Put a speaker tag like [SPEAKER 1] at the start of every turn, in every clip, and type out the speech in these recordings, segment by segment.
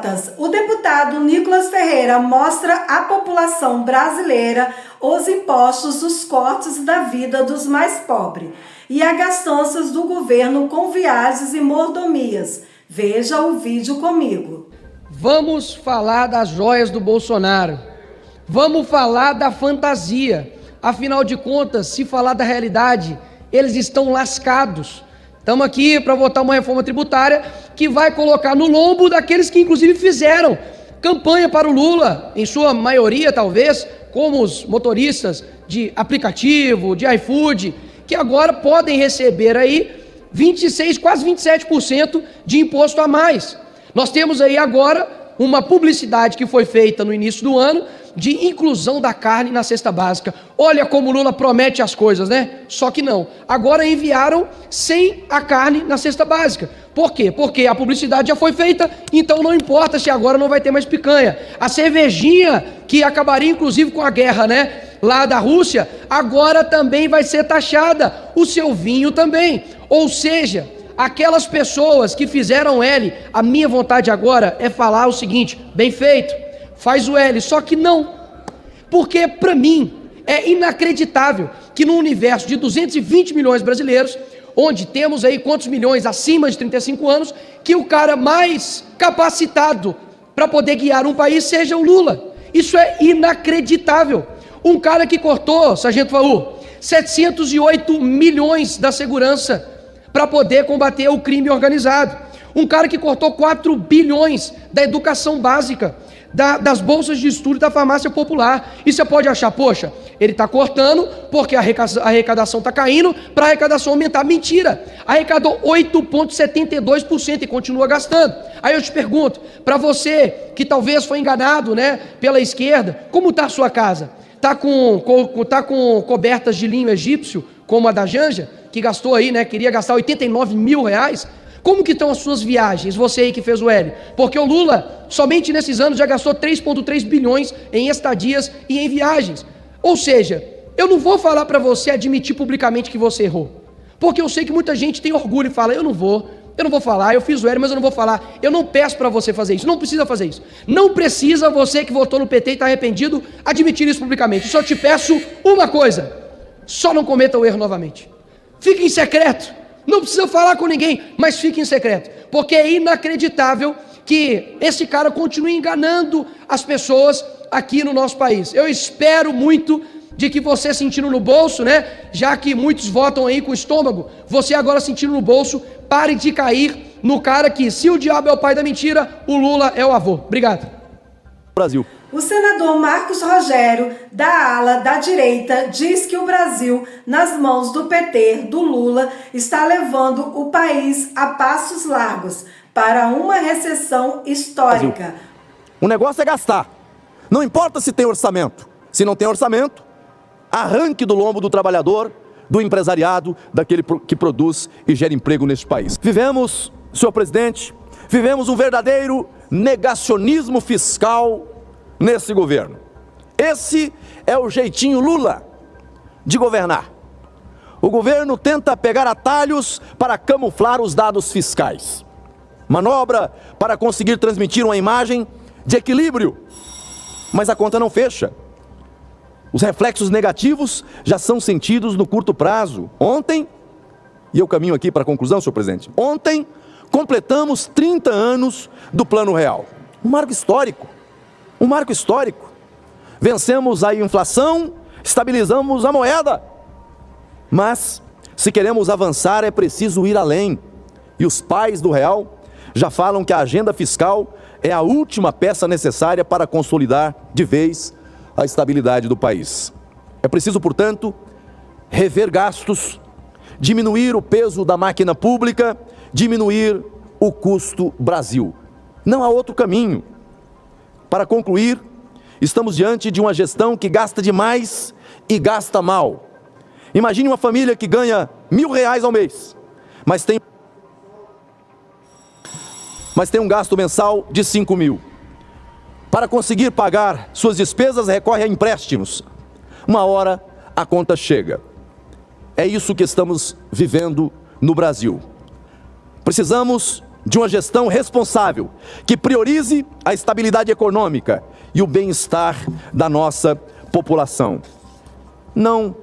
[SPEAKER 1] Notas. O deputado Nicolas Ferreira mostra à população brasileira os impostos dos cortes da vida dos mais pobres e as gastanças do governo com viagens e mordomias. Veja o vídeo comigo.
[SPEAKER 2] Vamos falar das joias do Bolsonaro. Vamos falar da fantasia. Afinal de contas, se falar da realidade, eles estão lascados. Estamos aqui para votar uma reforma tributária que vai colocar no lombo daqueles que inclusive fizeram campanha para o Lula, em sua maioria talvez, como os motoristas de aplicativo, de iFood, que agora podem receber aí 26, quase 27% de imposto a mais. Nós temos aí agora uma publicidade que foi feita no início do ano de inclusão da carne na cesta básica. Olha como o Lula promete as coisas, né? Só que não. Agora enviaram sem a carne na cesta básica. Por quê? Porque a publicidade já foi feita, então não importa se agora não vai ter mais picanha. A cervejinha, que acabaria inclusive com a guerra, né? Lá da Rússia, agora também vai ser taxada. O seu vinho também. Ou seja, aquelas pessoas que fizeram L, a minha vontade agora é falar o seguinte: bem feito, faz o L, só que não, porque para mim é inacreditável que no universo de 220 milhões de brasileiros, onde temos aí quantos milhões acima de 35 anos, que o cara mais capacitado para poder guiar um país seja o Lula. Isso é inacreditável. Um cara que cortou, Sargento Faur, 708 milhões da segurança para poder combater o crime organizado. Um cara que cortou 4 bilhões da educação básica, das bolsas de estudo da farmácia popular. E você pode achar, poxa, ele está cortando porque a arrecadação está caindo para a arrecadação aumentar. Mentira! Arrecadou 8,72% e continua gastando. Aí eu te pergunto, para você que talvez foi enganado, né, pela esquerda, como está a sua casa? Está com cobertas de linho egípcio, como a da Janja, que gastou aí, né, queria gastar 89 mil reais? Como que estão as suas viagens, você aí que fez o L? Porque o Lula, somente nesses anos, já gastou 3,3 bilhões em estadias e em viagens. Ou seja, eu não vou falar para você admitir publicamente que você errou, porque eu sei que muita gente tem orgulho e fala: eu não vou falar, eu fiz o L, mas eu não vou falar. Eu não peço para você fazer isso, não precisa fazer isso. Não precisa você que votou no PT e está arrependido admitir isso publicamente. Só te peço uma coisa: só não cometa o erro novamente. Fique em secreto. Não precisa falar com ninguém, mas fique em secreto, porque é inacreditável que esse cara continue enganando as pessoas aqui no nosso país. Eu espero muito de que você sentindo no bolso, né, já que muitos votam aí com o estômago, você agora sentindo no bolso, pare de cair no cara que, se o diabo é o pai da mentira, o Lula é o avô. Obrigado.
[SPEAKER 3] Brasil.
[SPEAKER 1] O senador Marcos Rogério, da ala da direita, diz que o Brasil, nas mãos do PT, do Lula, está levando o país a passos largos para uma recessão histórica.
[SPEAKER 3] O negócio é gastar. Não importa se tem orçamento. Se não tem orçamento, arranque do lombo do trabalhador, do empresariado, daquele que produz e gera emprego neste país. Vivemos, senhor presidente, um verdadeiro negacionismo fiscal nesse governo. Esse é o jeitinho Lula de governar. O governo tenta pegar atalhos para camuflar os dados fiscais. Manobra para conseguir transmitir uma imagem de equilíbrio, mas a conta não fecha. Os reflexos negativos já são sentidos no curto prazo. Ontem, e eu caminho aqui para a conclusão, senhor presidente, ontem completamos 30 anos do Plano Real. Um marco histórico. Vencemos a inflação, estabilizamos a moeda. Mas, se queremos avançar, é preciso ir além. E os pais do Real já falam que a agenda fiscal é a última peça necessária para consolidar de vez a estabilidade do país. É preciso, portanto, rever gastos, diminuir o peso da máquina pública, diminuir o custo Brasil. Não há outro caminho. Para concluir, estamos diante de uma gestão que gasta demais e gasta mal. Imagine uma família que ganha R$1.000 ao mês, mas tem um gasto mensal de 5 mil. Para conseguir pagar suas despesas, recorre a empréstimos. Uma hora a conta chega. É isso que estamos vivendo no Brasil. Precisamos de uma gestão responsável, que priorize a estabilidade econômica e o bem-estar da nossa população. Não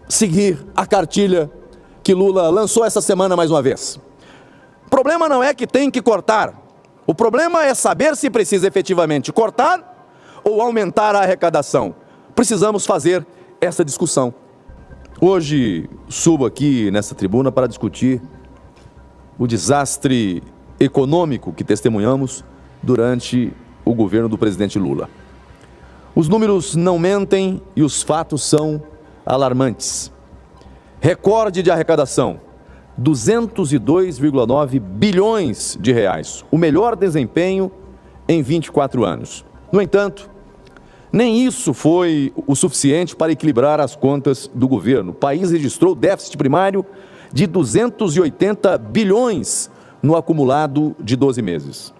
[SPEAKER 3] seguir a cartilha que Lula lançou essa semana mais uma vez. O problema não é que tem que cortar. O problema é saber se precisa efetivamente cortar ou aumentar a arrecadação. Precisamos fazer essa discussão. Hoje subo aqui nessa tribuna para discutir o desastre econômico que testemunhamos durante o governo do presidente Lula. Os números não mentem e os fatos são alarmantes. Recorde de arrecadação, 202,9 bilhões de reais, o melhor desempenho em 24 anos. No entanto, nem isso foi o suficiente para equilibrar as contas do governo. O país registrou déficit primário de 280 bilhões no acumulado de 12 meses.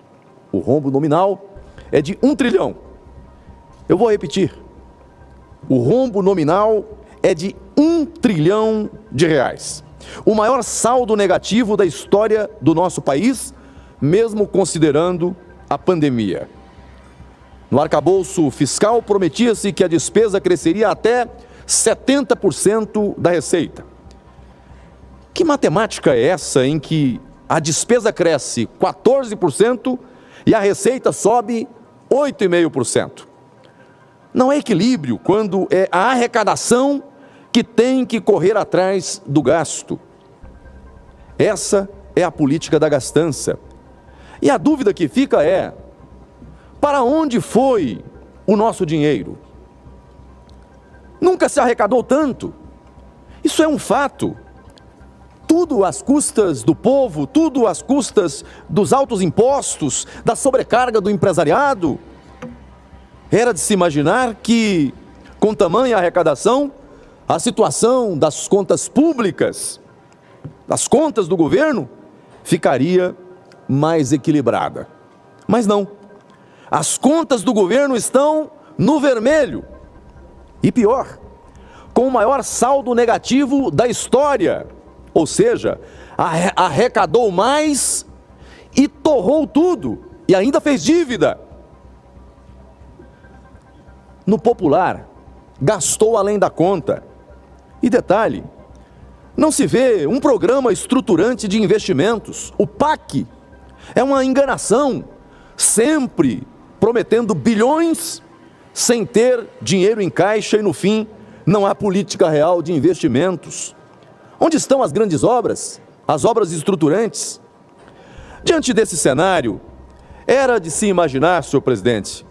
[SPEAKER 3] O rombo nominal é de 1 trilhão. Eu vou repetir. O rombo nominal é de 1 trilhão de reais. O maior saldo negativo da história do nosso país, mesmo considerando a pandemia. No arcabouço fiscal, prometia-se que a despesa cresceria até 70% da receita. Que matemática é essa em que a despesa cresce 14% e a receita sobe 8,5%? Não é equilíbrio quando é a arrecadação que tem que correr atrás do gasto. Essa é a política da gastança. E a dúvida que fica é: para onde foi o nosso dinheiro? Nunca se arrecadou tanto. Isso é um fato. Tudo às custas do povo, tudo às custas dos altos impostos, da sobrecarga do empresariado. Era de se imaginar que, com tamanha arrecadação, a situação das contas públicas, das contas do governo, ficaria mais equilibrada. Mas não. As contas do governo estão no vermelho. E pior, com o maior saldo negativo da história. Ou seja, arrecadou mais e torrou tudo. E ainda fez dívida. No popular, gastou além da conta. E detalhe, não se vê um programa estruturante de investimentos. O PAC é uma enganação, sempre prometendo bilhões sem ter dinheiro em caixa e no fim não há política real de investimentos. Onde estão as grandes obras, as obras estruturantes? Diante desse cenário, era de se imaginar, senhor presidente,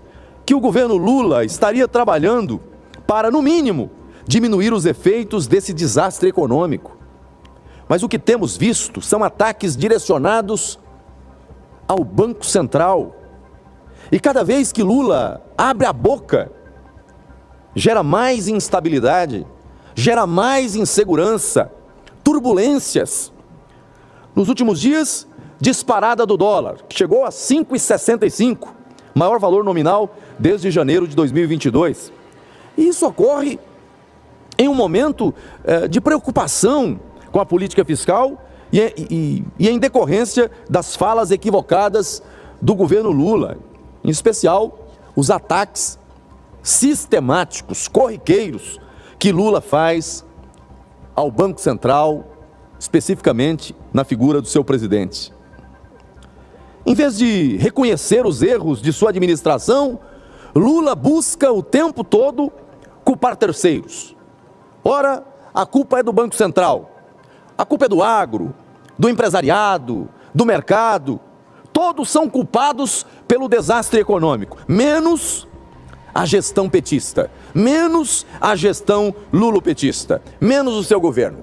[SPEAKER 3] que o governo Lula estaria trabalhando para, no mínimo, diminuir os efeitos desse desastre econômico. Mas o que temos visto são ataques direcionados ao Banco Central. E cada vez que Lula abre a boca, gera mais instabilidade, gera mais insegurança, turbulências. Nos últimos dias, disparada do dólar, que chegou a 5,65, maior valor nominal desde janeiro de 2022. E isso ocorre em um momento de preocupação com a política fiscal e em decorrência das falas equivocadas do governo Lula, em especial os ataques sistemáticos, corriqueiros, que Lula faz ao Banco Central, especificamente na figura do seu presidente. Em vez de reconhecer os erros de sua administração, Lula busca o tempo todo culpar terceiros. Ora, a culpa é do Banco Central, a culpa é do agro, do empresariado, do mercado. Todos são culpados pelo desastre econômico, menos a gestão petista, menos a gestão lulopetista, menos o seu governo.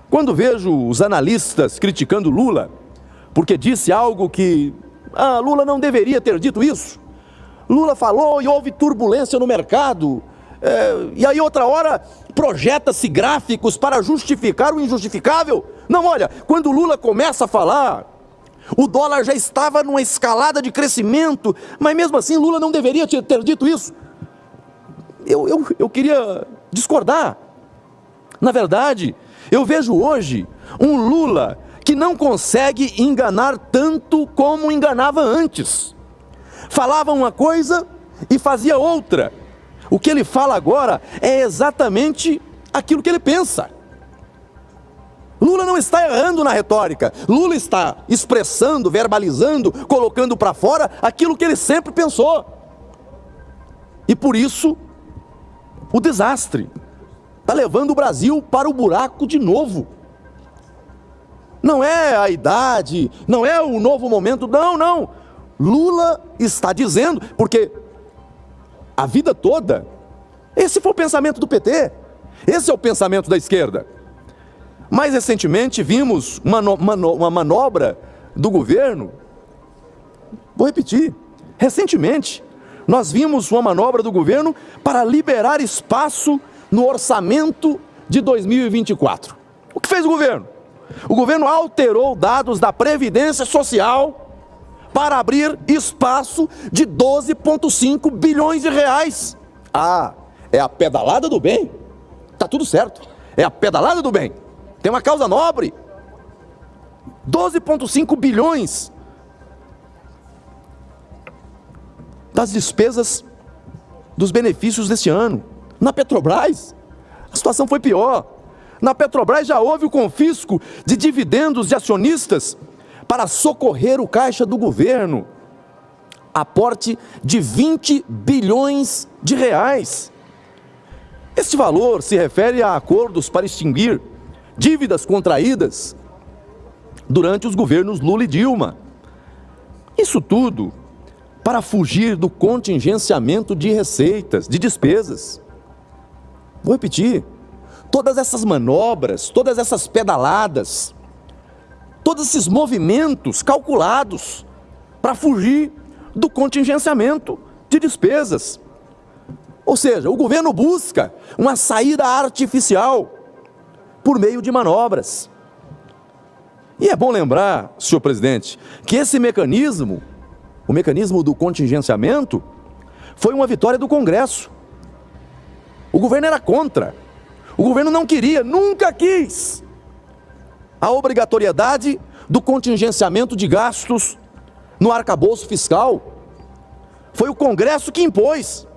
[SPEAKER 3] Quando vejo os analistas criticando Lula, porque disse algo que Lula não deveria ter dito isso, Lula falou e houve turbulência no mercado, e aí outra hora projeta-se gráficos para justificar o injustificável. Não, olha, quando Lula começa a falar, o dólar já estava numa escalada de crescimento, mas mesmo assim Lula não deveria ter dito isso. Eu queria discordar. Na verdade, eu vejo hoje um Lula que não consegue enganar tanto como enganava antes. Falava uma coisa e fazia outra. O que ele fala agora é exatamente aquilo que ele pensa. Lula não está errando na retórica. Lula está expressando, verbalizando, colocando para fora aquilo que ele sempre pensou. E por isso, o desastre está levando o Brasil para o buraco de novo. Não é a idade, não é o novo momento, não. Lula está dizendo, porque a vida toda, esse foi o pensamento do PT, esse é o pensamento da esquerda. Mais recentemente vimos uma manobra do governo, vou repetir, recentemente nós vimos uma manobra do governo para liberar espaço no orçamento de 2024. O que fez o governo? O governo alterou dados da Previdência Social para abrir espaço de 12,5 bilhões de reais. Ah, é a pedalada do bem? Tá tudo certo, é a pedalada do bem. Tem uma causa nobre. 12,5 bilhões das despesas dos benefícios deste ano. Na Petrobras, a situação foi pior. Na Petrobras já houve o confisco de dividendos de acionistas para socorrer o caixa do governo. Aporte de 20 bilhões de reais. Este valor se refere a acordos para extinguir dívidas contraídas durante os governos Lula e Dilma. Isso tudo para fugir do contingenciamento de receitas, de despesas. Vou repetir, todas essas manobras, todas essas pedaladas, todos esses movimentos calculados para fugir do contingenciamento de despesas. Ou seja, o governo busca uma saída artificial por meio de manobras. E é bom lembrar, senhor presidente, que esse mecanismo, o mecanismo do contingenciamento, foi uma vitória do Congresso. O governo era contra. O governo não queria, nunca quis a obrigatoriedade do contingenciamento de gastos no arcabouço fiscal. Foi o Congresso que impôs.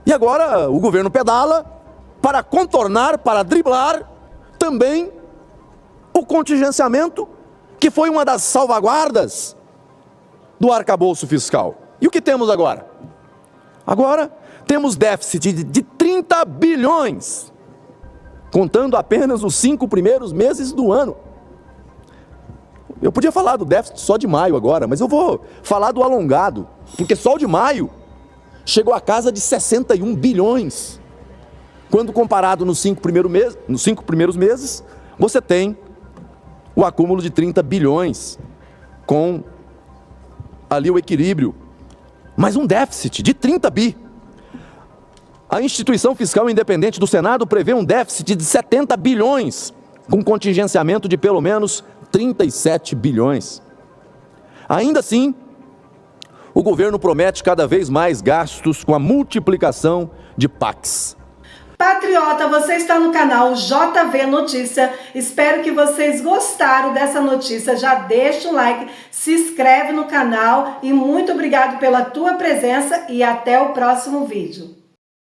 [SPEAKER 3] E agora o governo pedala para contornar, para driblar também o contingenciamento, que foi uma das salvaguardas do arcabouço fiscal. E o que temos agora? Agora temos déficit de 30 bilhões, contando apenas os 5 primeiros meses do ano. Eu podia falar do déficit só de maio agora, mas eu vou falar do alongado, porque só o de maio chegou à casa de 61 bilhões. Quando comparado nos 5 primeiros meses, você tem o acúmulo de 30 bilhões, com ali o equilíbrio, mas um déficit de 30 bi. A instituição fiscal independente do Senado prevê um déficit de 70 bilhões, com contingenciamento de pelo menos 37 bilhões. Ainda assim, o governo promete cada vez mais gastos com a multiplicação de PACs.
[SPEAKER 1] Patriota, você está no canal JV Notícia. Espero que vocês gostaram dessa notícia. Já deixa o like, se inscreve no canal e muito obrigado pela tua presença e até o próximo vídeo.